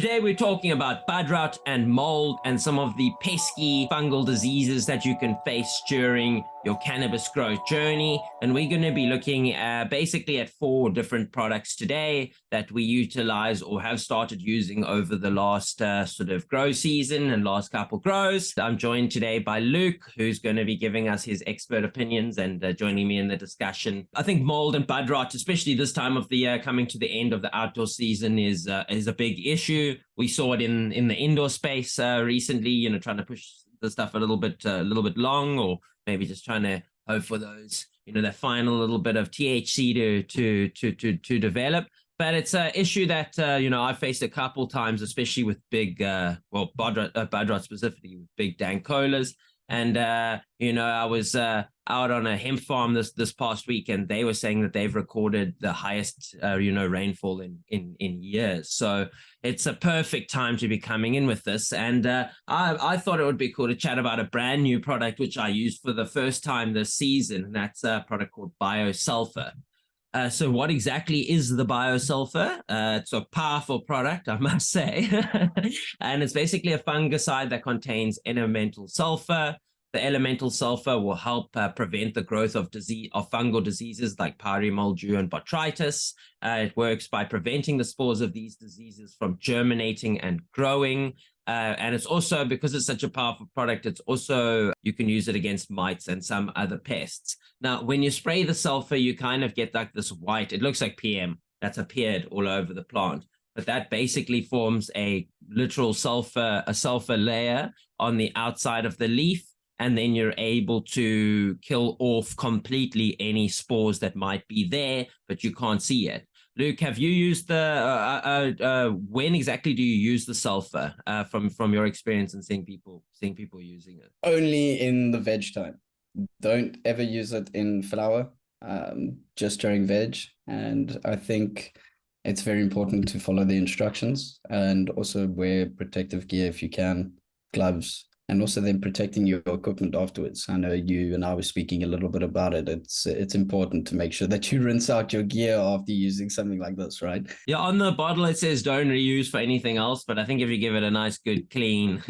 Today we're talking about budrot and mold and some of the pesky fungal diseases that you can face during your cannabis growth journey. And we're going to be looking basically at 4 different products today that we utilize or have started using over the last sort of grow season and last couple grows. I'm joined today by Luke, who's going to be giving us his expert opinions and joining me in the discussion. I think mold and budrot, especially this time of the year, coming to the end of the outdoor season, is a big issue. We saw it in the indoor space recently, trying to push the stuff a little bit long, or maybe just trying to hope for those, that final little bit of THC to develop. But it's an issue that, I've faced a couple times, especially with big, budrot specifically, with big dank colas. And, I was out on a hemp farm this past week, and they were saying that they've recorded the highest, rainfall in years. So it's a perfect time to be coming in with this. And I thought it would be cool to chat about a brand new product, which I used for the first time this season. And that's a product called Biosulfur. So what exactly is the Biosulfur? It's a powerful product, I must say. And it's basically a fungicide that contains elemental sulfur. The elemental sulfur will help prevent the growth of fungal diseases like powdery mildew and botrytis. It works by preventing the spores of these diseases from germinating and growing. And it's also, because it's such a powerful product, it's also, you can use it against mites and some other pests. Now, when you spray the sulfur, you kind of get like this white, it looks like PM that's appeared all over the plant. But that basically forms a literal sulfur layer on the outside of the leaf. And then you're able to kill off completely any spores that might be there, but you can't see it. Luke, have you used when exactly do you use the sulfur from your experience and seeing people using it? Only in the veg time. Don't ever use it in flower, just during veg. And I think it's very important to follow the instructions and also wear protective gear if you can, gloves, and also then protecting your equipment afterwards. I know you and I were speaking a little bit about it. It's important to make sure that you rinse out your gear after using something like this, right? Yeah, on the bottle it says don't reuse for anything else, but I think if you give it a nice good clean,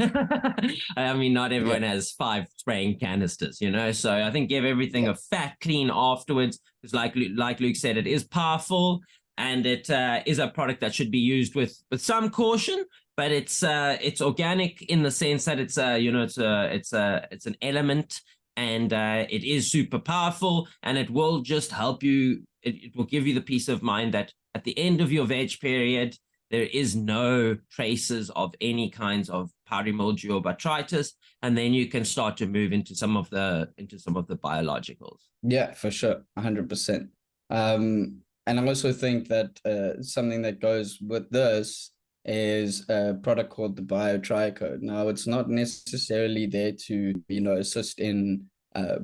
I mean, not everyone has 5 spraying canisters, so I think give everything a fat clean afterwards, because like Luke said, it is powerful, and it is a product that should be used with some caution. But it's organic in the sense that it's an element, and it is super powerful, and it will just help you. It will give you the peace of mind that at the end of your veg period, there is no traces of any kinds of powdery mildew or botrytis, and then you can start to move into some of the biologicals. Yeah, for sure, 100%. And I also think that something that goes with this is a product called the BioTriCode. Now, it's not necessarily there to assist in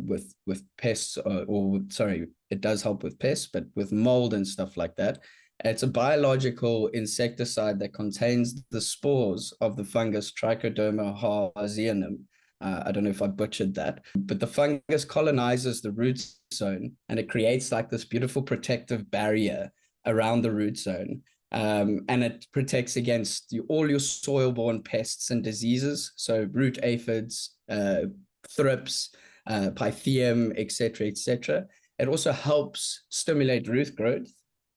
with pests, or sorry, it does help with pests, but with mold and stuff like that. It's a biological insecticide that contains the spores of the fungus Trichoderma harzianum. I don't know if I butchered that, but the fungus colonizes the root zone, and it creates like this beautiful protective barrier around the root zone. And it protects against all your soil-borne pests and diseases, so root aphids, thrips, pythium, etc., etc. It also helps stimulate root growth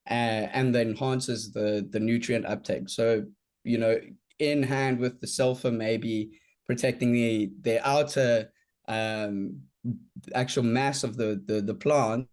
and then enhances the nutrient uptake. So, in hand with the sulfur, maybe protecting the outer actual mass of the plant,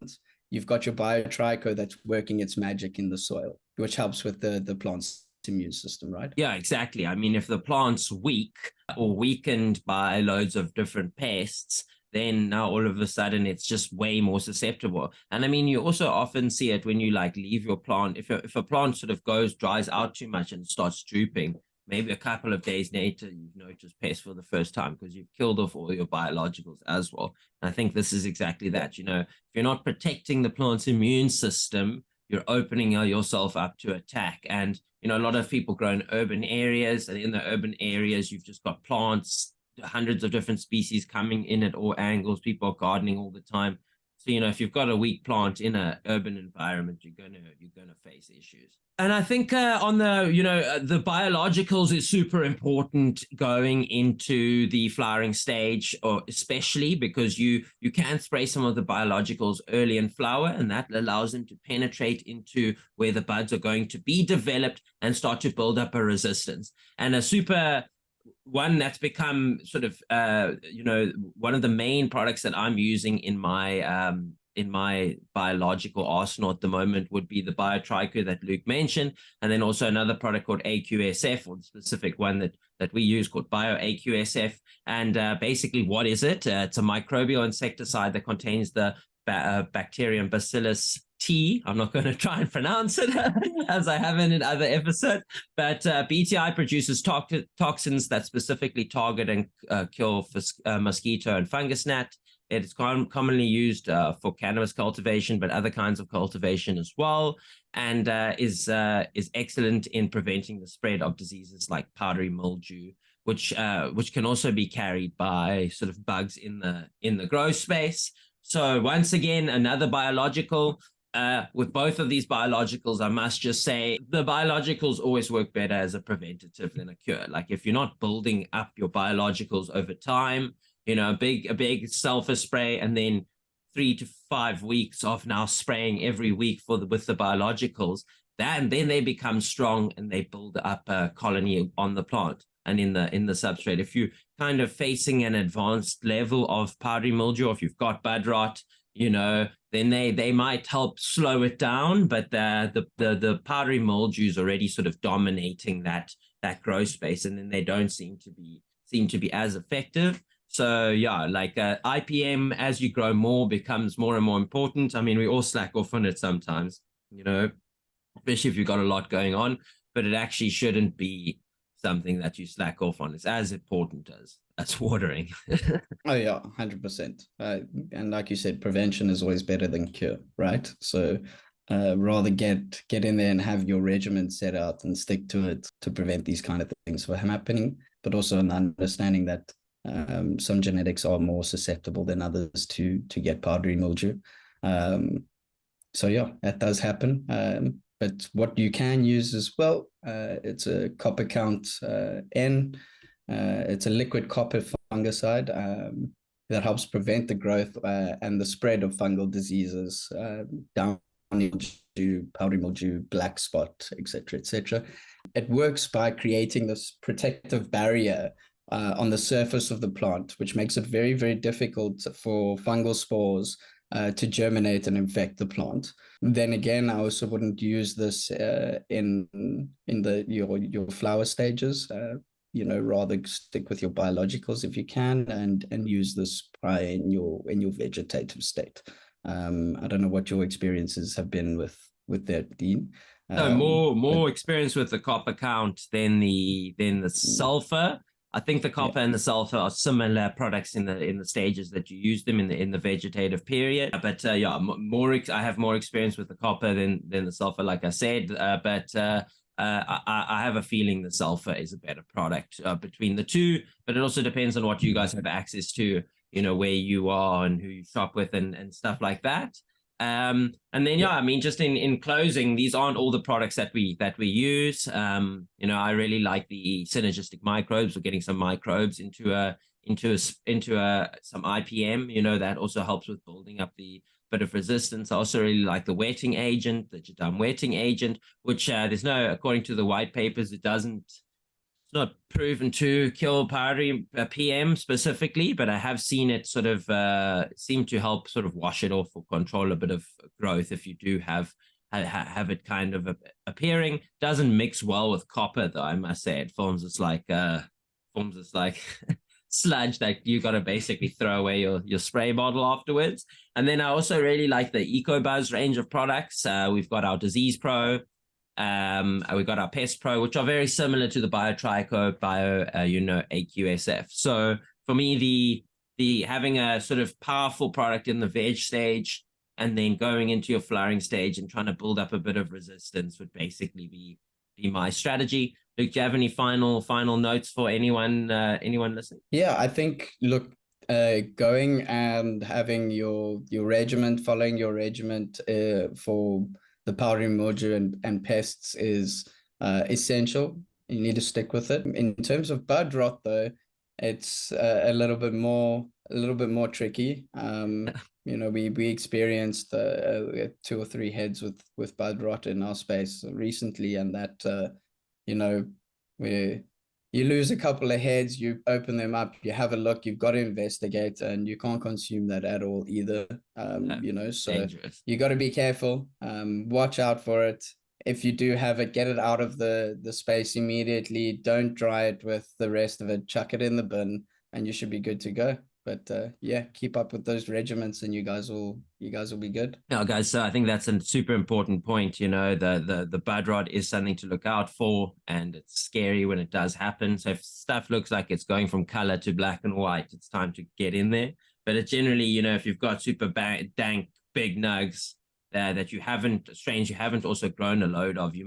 you've got your BioTriCode that's working its magic in the soil, which helps with the plant's immune system, right? Yeah, exactly. I mean, if the plant's weak or weakened by loads of different pests, then now all of a sudden it's just way more susceptible. And I mean, you also often see it when you leave your plant. If a plant sort of dries out too much and starts drooping, maybe a couple of days later, you've noticed pests for the first time because you've killed off all your biologicals as well. And I think this is exactly that. If you're not protecting the plant's immune system, you're opening yourself up to attack. And, a lot of people grow in urban areas, and in the urban areas, you've just got plants, hundreds of different species coming in at all angles. People are gardening all the time. So, if you've got a weak plant in an urban environment, you're gonna face issues. And I think on the, the biologicals is super important going into the flowering stage, or especially because you can spray some of the biologicals early in flower, and that allows them to penetrate into where the buds are going to be developed and start to build up a resistance. And a super one that's become sort of one of the main products that I'm using in my biological arsenal at the moment would be the BioTrico that Luke mentioned, and then also another product called AQSF, or the specific one that we use called BioAQSF. And basically, what is it? It's a microbial insecticide that contains the bacterium Bacillus T. I'm not going to try and pronounce it as I haven't in other episodes, but BTI produces toxins that specifically target and kill mosquito and fungus gnat. It is commonly used for cannabis cultivation, but other kinds of cultivation as well, and is excellent in preventing the spread of diseases like powdery mildew, which can also be carried by sort of bugs in the grow space. So once again, another biological. With both of these biologicals, I must just say the biologicals always work better as a preventative than a cure. Like if you're not building up your biologicals over time, a big sulfur spray, and then 3 to 5 weeks of now spraying every week with the biologicals, then they become strong and they build up a colony on the plant and in the substrate. If you're kind of facing an advanced level of powdery mildew, or if you've got Budrot, then they might help slow it down, but the powdery mildew is already sort of dominating that growth space, and then they don't seem to be as effective. So yeah, like IPM as you grow more becomes more and more important. I mean, we all slack off on it sometimes, especially if you've got a lot going on, but it actually shouldn't be something that you slack off on. It's as important as watering. Oh yeah, 100%. And like you said, prevention is always better than cure, right? So rather get in there and have your regimen set out and stick to it to prevent these kind of things from happening, but also an understanding that some genetics are more susceptible than others to get powdery mildew. So yeah, that does happen. But what you can use as well, it's a copper count N. It's a liquid copper fungicide that helps prevent the growth and the spread of fungal diseases down into powdery mildew, black spot, etc., etc. It works by creating this protective barrier on the surface of the plant, which makes it very, very difficult for fungal spores to germinate and infect the plant. Then again, I also wouldn't use this in your flower stages. Rather stick with your biologicals if you can, and use this prior in your vegetative state. I don't know what your experiences have been with that, Dean. So more experience with the copper count than the sulfur. I think the copper and the sulfur are similar products in the stages that you use them in the vegetative period. But I have more experience with the copper than the sulfur, like I said. I have a feeling the sulfur is a better product between the two. But it also depends on what you guys have access to, where you are and who you shop with and stuff like that. And then I mean, just in closing, these aren't all the products that we use. I really like the synergistic microbes. We're getting some microbes into some IPM. That also helps with building up the bit of resistance. I also really like the wetting agent, the Jadam wetting agent, which according to the white papers, it's not proven to kill powdery PM specifically, but I have seen it sort of seem to help sort of wash it off or control a bit of growth if you do have it kind of appearing. Doesn't mix well with copper though, I must say. It forms this like sludge that you got to basically throw away your spray bottle afterwards. And then I also really like the EcoBuzz range of products. We've got our Disease Pro. We've got our Pest Pro, which are very similar to the BioTrico, AQSF. So for me, the having a sort of powerful product in the veg stage and then going into your flowering stage and trying to build up a bit of resistance would basically be my strategy. Luke, do you have any final notes for anyone listening? Yeah, I think, look, Going and having your regiment, following your regiment for the powdery mildew and pests is essential. You need to stick with it. In terms of bud rot, though, it's a little bit more tricky. We experienced 2 or 3 heads with bud rot in our space recently, and that we you lose a couple of heads, you open them up, you have a look, you've got to investigate, and you can't consume that at all either. So dangerous. you got to be careful. Watch out for it. If you do have it, get it out of the space immediately. Don't dry it with the rest of it. Chuck it in the bin, and you should be good to go. But keep up with those regiments, and you guys will be good. Yeah, guys. So I think that's a super important point. The bud rot is something to look out for, and it's scary when it does happen. So if stuff looks like it's going from color to black and white, it's time to get in there. But it generally, if you've got super dank big nugs that you haven't also grown a load of, it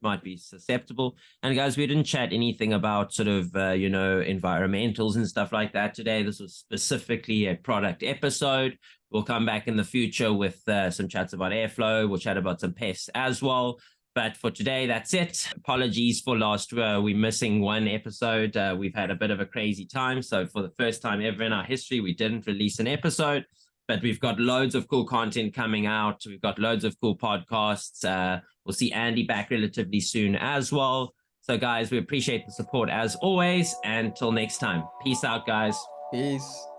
might be susceptible. And guys, we didn't chat anything about sort of environmentals and stuff like that today. This was specifically a product episode. We'll come back in the future with some chats about airflow. We'll chat about some pests as well. But for today, that's it. Apologies for last we're missing one episode. We've had a bit of a crazy time. So for the first time ever in our history, we didn't release an episode. But we've got loads of cool content coming out. We've got loads of cool podcasts. We'll see Andy back relatively soon as well. So, guys, we appreciate the support as always. And until next time, peace out, guys. Peace.